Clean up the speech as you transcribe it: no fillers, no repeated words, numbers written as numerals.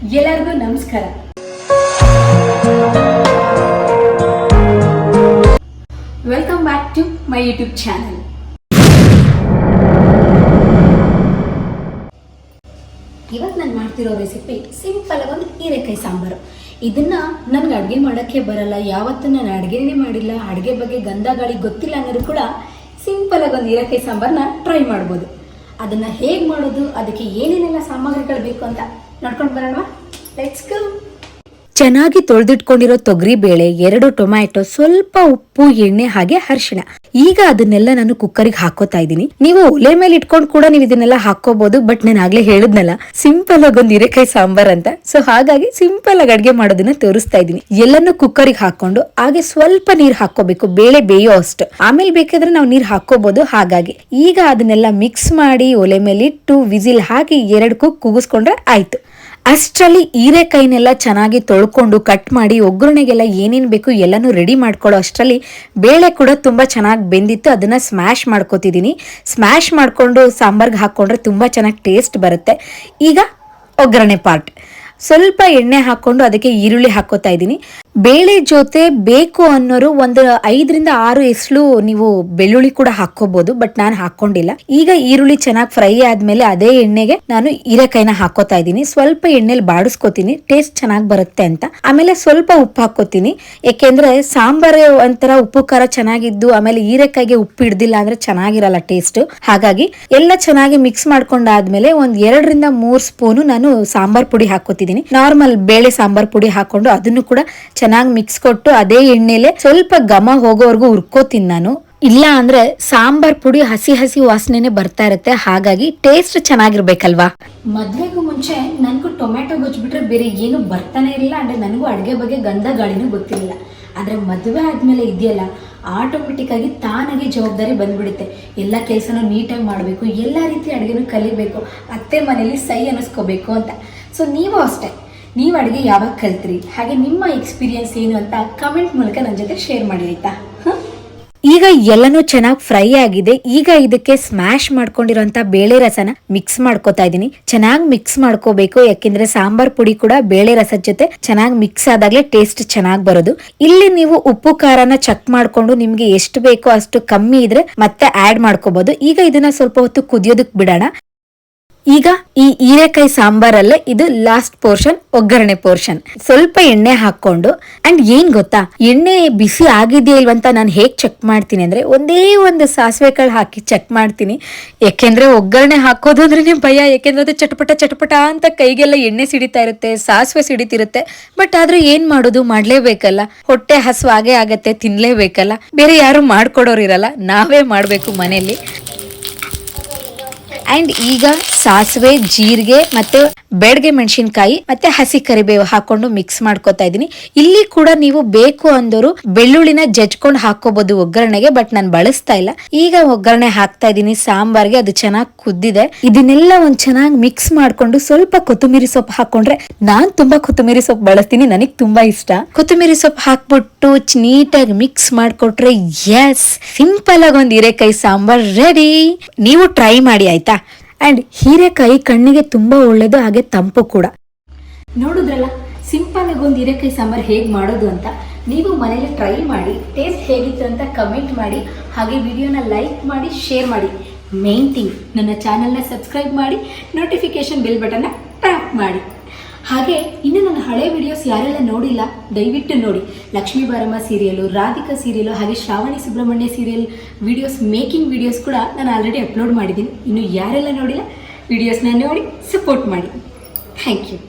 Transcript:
ಎಲ್ಲರಿಗೂ ನಮಸ್ಕಾರ. Welcome back to my YouTube channel. ಇವತ್ತು ನಾನು ಮಾಡ್ತಿರೋ ರೆಸಿಪಿ ಸಿಂಪಲ್ ಆಗಿ ಒಂದು ಹೀರೆಕಾಯಿ ಸಾಂಬಾರು. ಇದನ್ನ ನನಗೆ ಅಡುಗೆ ಮಾಡೋಕ್ಕೆ ಬರಲ್ಲ, ಯಾವತ್ತೂ ನಾನು ಅಡುಗೆನೇ ಮಾಡಿಲ್ಲ, ಅಡುಗೆ ಬಗ್ಗೆ ಗಂಧ ಗಾಳಿ ಗೊತ್ತಿಲ್ಲ ಅನ್ನೋರು ಕೂಡ ಸಿಂಪಲ್ ಆಗಿ ಒಂದು ಹೀರೆಕಾಯಿ ಸಾಂಬಾರನ್ನ ಟ್ರೈ ಮಾಡ್ಬೋದು. ಅದನ್ನ ಹೇಗೆ ಮಾಡೋದು, ಅದಕ್ಕೆ ಏನೇನೆಲ್ಲ ಸಾಮಗ್ರಿಗಳು ಬೇಕು ಅಂತ ನೋಡ್ಕೊಂಡು ಬರೋಣ. Let's go. ಚೆನ್ನಾಗಿ ತೊಳೆದಿಟ್ಕೊಂಡಿರೋ ತೊಗರಿ ಬೇಳೆ, 2 ಟೊಮ್ಯಾಟೊ, ಸ್ವಲ್ಪ ಉಪ್ಪು, ಎಣ್ಣೆ ಹಾಗೆ ಅರಿಶಿಣ. ಈಗ ಅದನ್ನೆಲ್ಲ ನಾನು ಕುಕ್ಕರಿಗೆ ಹಾಕೋತಾ ಇದ್ದೀನಿ. ನೀವು ಒಲೆ ಮೇಲೆ ಇಟ್ಕೊಂಡು ಕೂಡ ನೀವು ಇದನ್ನೆಲ್ಲ ಹಾಕೋಬಹುದು, ಬಟ್ ನಾನು ಆಗ್ಲೇ ಹೇಳಿದ್ನಲ್ಲ ಸಿಂಪಲ್ ಆಗಿ ಒಂದು ಹೀರೆಕಾಯಿ ಸಾಂಬಾರ್ ಅಂತ, ಸೊ ಹಾಗಾಗಿ ಸಿಂಪಲ್ ಆಗಿ ಅಡ್ಗೆ ಮಾಡೋದನ್ನ ತೋರಿಸ್ತಾ ಇದ್ದೀನಿ. ಎಲ್ಲಾನು ಕುಕ್ಕರಿಗೆ ಹಾಕೊಂಡು ಹಾಗೆ ಸ್ವಲ್ಪ ನೀರ್ ಹಾಕೋಬೇಕು, ಬೇಳೆ ಬೇಯೋ ಅಷ್ಟು. ಆಮೇಲೆ ಬೇಕಾದ್ರೆ ನಾವು ನೀರ್ ಹಾಕೋಬಹುದು. ಹಾಗಾಗಿ ಈಗ ಅದನ್ನೆಲ್ಲ ಮಿಕ್ಸ್ ಮಾಡಿ ಒಲೆ ಮೇಲೆ ಇಟ್ಟು ವಿಸಿಲ್ ಹಾಕಿ 2 ಕುಕ್ ಕೂಗಿಸ್ಕೊಂಡ್ರೆ ಆಯ್ತು. ಅಷ್ಟರಲ್ಲಿ ಹೀರೆಕಾಯಿನೆಲ್ಲ ಚೆನ್ನಾಗಿ ತೊಳ್ಕೊಂಡು ಕಟ್ ಮಾಡಿ ಒಗ್ಗರಣೆಗೆಲ್ಲ ಏನೇನು ಬೇಕು ಎಲ್ಲನೂ ರೆಡಿ ಮಾಡ್ಕೊಳ್ಳೋ ಅಷ್ಟರಲ್ಲಿ ಬೇಳೆ ಕೂಡ ತುಂಬ ಚೆನ್ನಾಗಿ ಬೆಂದಿತ್ತು. ಅದನ್ನು ಸ್ಮ್ಯಾಶ್ ಮಾಡ್ಕೋತಿದ್ದೀನಿ. ಸ್ಮ್ಯಾಶ್ ಮಾಡಿಕೊಂಡು ಸಾಂಬಾರ್ಗೆ ಹಾಕ್ಕೊಂಡ್ರೆ ತುಂಬ ಚೆನ್ನಾಗಿ ಟೇಸ್ಟ್ ಬರುತ್ತೆ. ಈಗ ಒಗ್ಗರಣೆ ಪಾರ್ಟ್. ಸ್ವಲ್ಪ ಎಣ್ಣೆ ಹಾಕ್ಕೊಂಡು ಅದಕ್ಕೆ ಈರುಳ್ಳಿ ಹಾಕೋತಾ ಇದ್ದೀನಿ. ಬೇಳೆ ಜೊತೆ ಬೇಕು ಅನ್ನೋರು ಒಂದು 5 ರಿಂದ 6 ಎಸ್ಳು ನೀವು ಬೆಳ್ಳುಳ್ಳಿ ಕೂಡ ಹಾಕೋಬಹುದು, ಬಟ್ ನಾನು ಹಾಕೊಂಡಿಲ್ಲ. ಈಗ ಈರುಳ್ಳಿ ಚೆನ್ನಾಗಿ ಫ್ರೈ ಆದ್ಮೇಲೆ ಅದೇ ಎಣ್ಣೆಗೆ ನಾನು ಹೀರೆಕಾಯಿನ ಹಾಕೋತಾ ಇದ್ದೀನಿ. ಸ್ವಲ್ಪ ಎಣ್ಣೆಲಿ ಬಾಡಿಸ್ಕೋತೀನಿ, ಟೇಸ್ಟ್ ಚೆನ್ನಾಗಿ ಬರುತ್ತೆ ಅಂತ. ಆಮೇಲೆ ಸ್ವಲ್ಪ ಉಪ್ಪು ಹಾಕೋತೀನಿ, ಯಾಕೆಂದ್ರೆ ಸಾಂಬಾರು ಒಂಥರ ಉಪ್ಪು ಖಾರ ಚೆನ್ನಾಗಿದ್ದು ಆಮೇಲೆ ಹೀರೆಕಾಯಿಗೆ ಉಪ್ಪು ಹಿಡ್ದಿಲ್ಲ ಅಂದ್ರೆ ಚೆನ್ನಾಗಿರಲ್ಲ ಟೇಸ್ಟ್. ಹಾಗಾಗಿ ಎಲ್ಲ ಚೆನ್ನಾಗಿ ಮಿಕ್ಸ್ ಮಾಡ್ಕೊಂಡಾದ್ಮೇಲೆ ಒಂದ್ 2 ರಿಂದ 3 ಸ್ಪೂನು ನಾನು ಸಾಂಬಾರ್ ಪುಡಿ ಹಾಕೋತೀನಿ. ನಾರ್ಮಲ್ ಬೇಳೆ ಸಾಂಬಾರ್ ಪುಡಿ ಹಾಕೊಂಡು ಅದನ್ನು ಕೂಡ ಚೆನ್ನಾಗಿ ಮಿಕ್ಸ್ ಕೊಟ್ಟು ಅದೇ ಎಣ್ಣೆಲೆ ಸ್ವಲ್ಪ ಘಮ ಹೋಗೋವರೆಗೂ ಹುರ್ಕೋತೀನಿ ನಾನು. ಇಲ್ಲ ಅಂದ್ರೆ ಸಾಂಬಾರ್ ಪುಡಿ ಹಸಿ ಹಸಿ ವಾಸನೆನೆ ಬರ್ತಾ ಇರುತ್ತೆ, ಹಾಗಾಗಿ ಟೇಸ್ಟ್ ಚೆನ್ನಾಗಿರ್ಬೇಕಲ್ವಾ. ಮದ್ವೆಗೂ ಮುಂಚೆ ನನಗೂ ಟೊಮ್ಯಾಟೊ ಗೊಜ್ಬಿಟ್ರೆ ಬೇರೆ ಏನು ಬರ್ತಾನೆ ಇಲ್ಲ, ಅಂದ್ರೆ ನನಗೂ ಅಡುಗೆ ಬಗ್ಗೆ ಗಂಧ ಗಾಳಿನೂ ಗೊತ್ತಿರಲಿಲ್ಲ. ಆದ್ರೆ ಮದುವೆ ಆದ್ಮೇಲೆ ಇದೆಯಲ್ಲ, ಆಟೋಮೆಟಿಕ್ ಆಗಿ ತಾನಾಗಿ ಜವಾಬ್ದಾರಿ ಬಂದ್ಬಿಡುತ್ತೆ. ಎಲ್ಲ ಕೆಲಸನೂ ನೀಟಾಗಿ ಮಾಡಬೇಕು, ಎಲ್ಲ ರೀತಿ ಅಡುಗೆನೂ ಕಲಿಬೇಕು, ಅತ್ತೆ ಮನೇಲಿ ಸೈ ಅನ್ನಿಸ್ಕೋಬೇಕು ಅಂತ. ಸೊ ನೀವು ಅಷ್ಟೇ, ನೀವು ಅಡುಗೆ ಯಾವಾಗ ಕಲ್ತ್ರಿ, ಹಾಗೆ ನಿಮ್ಮ ಎಕ್ಸ್ಪೀರಿಯನ್ಸ್ ಏನು ಅಂತ ಕಮೆಂಟ್ ಮೂಲಕ ನನ್ನ ಜೊತೆ ಶೇರ್ ಮಾಡಿ ಆಯ್ತಾ. ಈಗ ಎಲ್ಲನೂ ಚೆನ್ನಾಗಿ ಫ್ರೈ ಆಗಿದೆ. ಈಗ ಇದಕ್ಕೆ ಸ್ಮ್ಯಾಶ್ ಮಾಡ್ಕೊಂಡಿರೋಂಥ ಬೇಳೆ ರಸನ ಮಿಕ್ಸ್ ಮಾಡ್ಕೋತಾ ಇದ್ದೀನಿ. ಚೆನ್ನಾಗಿ ಮಿಕ್ಸ್ ಮಾಡ್ಕೋಬೇಕು, ಯಾಕೆಂದ್ರೆ ಸಾಂಬಾರ್ ಪುಡಿ ಕೂಡ ಬೇಳೆ ರಸದ ಜೊತೆ ಚೆನ್ನಾಗಿ ಮಿಕ್ಸ್ ಆದಾಗ್ಲೇ ಟೇಸ್ಟ್ ಚೆನ್ನಾಗಿ ಬರೋದು. ಇಲ್ಲಿ ನೀವು ಉಪ್ಪು ಖಾರನ ಚೆಕ್ ಮಾಡ್ಕೊಂಡು ನಿಮ್ಗೆ ಎಷ್ಟು ಬೇಕೋ ಅಷ್ಟು ಕಮ್ಮಿ ಇದ್ರೆ ಮತ್ತೆ ಆಡ್ ಮಾಡ್ಕೋಬಹುದು. ಈಗ ಇದನ್ನ ಸ್ವಲ್ಪ ಹೊತ್ತು ಕುದಿಯೋದಕ್ ಬಿಡೋಣ. ಈಗ ಈ ಹೀರೆಕಾಯಿ ಸಾಂಬಾರಲ್ಲೇ ಇದು ಲಾಸ್ಟ್ ಪೋರ್ಷನ್, ಒಗ್ಗರಣೆ ಪೋರ್ಷನ್. ಸ್ವಲ್ಪ ಎಣ್ಣೆ ಹಾಕೊಂಡು, ಅಂಡ್ ಏನ್ ಗೊತ್ತಾ, ಎಣ್ಣೆ ಬಿಸಿ ಆಗಿದೆಯಾ ಇಲ್ವಂತ ನಾನು ಹೇಗ್ ಚೆಕ್ ಮಾಡ್ತೀನಿ ಅಂದ್ರೆ ಒಂದೇ ಒಂದು ಸಾಸಿವೆ ಕಾಳು ಹಾಕಿ ಚೆಕ್ ಮಾಡ್ತೀನಿ. ಯಾಕೆಂದ್ರೆ ಒಗ್ಗರಣೆ ಹಾಕೋದು ಅಂದ್ರೆ ಭಯ, ಯಾಕೆಂದ್ರೆ ಅದು ಚಟಪಟ ಚಟಪಟ ಅಂತ ಕೈಗೆಲ್ಲ ಎಣ್ಣೆ ಸಿಡಿತಾ ಇರುತ್ತೆ, ಸಾಸಿವೆ ಸಿಡಿತಿರುತ್ತೆ. ಬಟ್ ಆದ್ರೂ ಏನ್ ಮಾಡೋದು, ಮಾಡ್ಲೇಬೇಕಲ್ಲ, ಹೊಟ್ಟೆ ಹಸುವಾಗೇ ಆಗತ್ತೆ, ತಿನ್ಲೇಬೇಕಲ್ಲ, ಬೇರೆ ಯಾರು ಮಾಡ್ಕೊಡೋರು ಇರಲ್ಲ, ನಾವೇ ಮಾಡ್ಬೇಕು ಮನೇಲಿ. ಅಂಡ್ ಈಗ ಸಾಸಿವೆ, ಜೀರಿಗೆ ಮತ್ತೆ ಬೆಳಗ್ಗೆ ಮೆಣಸಿನಕಾಯಿ ಮತ್ತೆ ಹಸಿ ಕರಿಬೇವು ಹಾಕೊಂಡು ಮಿಕ್ಸ್ ಮಾಡ್ಕೋತಾ ಇದೀನಿ. ಇಲ್ಲಿ ಕೂಡ ನೀವು ಬೇಕು ಅಂದವರು ಬೆಳ್ಳುಳ್ಳಿನ ಜಜ್ಕೊಂಡು ಹಾಕೋಬಹುದು ಒಗ್ಗರಣೆಗೆ, ಬಟ್ ನಾನು ಬಳಸ್ತಾ ಇಲ್ಲ. ಈಗ ಒಗ್ಗರಣೆ ಹಾಕ್ತಾ ಇದೀನಿ ಸಾಂಬಾರ್ಗೆ. ಅದು ಚೆನ್ನಾಗಿ ಕುದ್ದಿದೆ. ಇದನ್ನೆಲ್ಲ ಒಂದ್ ಚೆನ್ನಾಗಿ ಮಿಕ್ಸ್ ಮಾಡ್ಕೊಂಡು ಸ್ವಲ್ಪ ಕೊತ್ತಂಬರಿ ಸೊಪ್ಪು ಹಾಕೊಂಡ್ರೆ, ನಾನ್ ತುಂಬಾ ಕೊತ್ತಂಬರಿ ಸೊಪ್ಪು ಬಳಸ್ತೀನಿ, ನನಗ್ ತುಂಬಾ ಇಷ್ಟ. ಕೊತ್ತಂಬರಿ ಸೊಪ್ಪು ಹಾಕ್ಬಿಟ್ಟು ನೀಟಾಗಿ ಮಿಕ್ಸ್ ಮಾಡ್ಕೊಟ್ರೆ ಎಸ್, ಸಿಂಪಲ್ ಆಗಿ ಒಂದು ಹೀರೆಕಾಯಿ ಸಾಂಬಾರ್ ರೆಡಿ. ನೀವು ಟ್ರೈ ಮಾಡಿ ಆಯ್ತಾ. ಅಂಡ್ ಹೀರೆಕಾಯಿ ಕಣ್ಣಿಗೆ ತುಂಬಾ ಒಳ್ಳೇದು, ಹಾಗೆ ತಂಪು ಕೂಡ. ನೋಡುದ್ರಲ್ಲ, ಸಿಂಪಲ್ ಆಗಿ ಒಂದು ಹೀರೆಕಾಯಿ ಸಾಂಬಾರ್ ಹೇಗೆ ಮಾಡೋದು ಅಂತ. ನೀವು ಮನೇಲಿ ಟ್ರೈ ಮಾಡಿ, ಟೇಸ್ಟ್ ಹೇಗಿತ್ತು ಅಂತ ಕಮೆಂಟ್ ಮಾಡಿ, ಹಾಗೆ ವಿಡಿಯೋನ ಲೈಕ್ ಮಾಡಿ, ಶೇರ್ ಮಾಡಿ. ಮೇನ್ ಥಿಂಗ್, ನನ್ನ ಚಾನಲ್ನ ಸಬ್ಸ್ಕ್ರೈಬ್ ಮಾಡಿ, ನೋಟಿಫಿಕೇಶನ್ ಬೆಲ್ ಬಟನ್ನ ಟ್ಯಾಪ್ ಮಾಡಿ. ಹಾಗೆ ಇನ್ನು ನನ್ನ ಹಳೆ ವಿಡಿಯೋಸ್ ಯಾರೆಲ್ಲ ನೋಡಿಲ್ಲ ದಯವಿಟ್ಟು ನೋಡಿ. ಲಕ್ಷ್ಮೀ ಬಾರಮ್ಮ ಸೀರಿಯಲು, ರಾಧಿಕಾ ಸೀರಿಯಲು, ಹಾಗೆ Shravani Subrahmanya serial videos, making videos ಕೂಡ ನಾನು ಆಲ್ರೆಡಿ ಅಪ್ಲೋಡ್ ಮಾಡಿದ್ದೀನಿ. ಇನ್ನು ಯಾರೆಲ್ಲ ನೋಡಿಲ್ಲ ವಿಡಿಯೋಸ್ನ ನೋಡಿ ಸಪೋರ್ಟ್ ಮಾಡಿ. Thank you.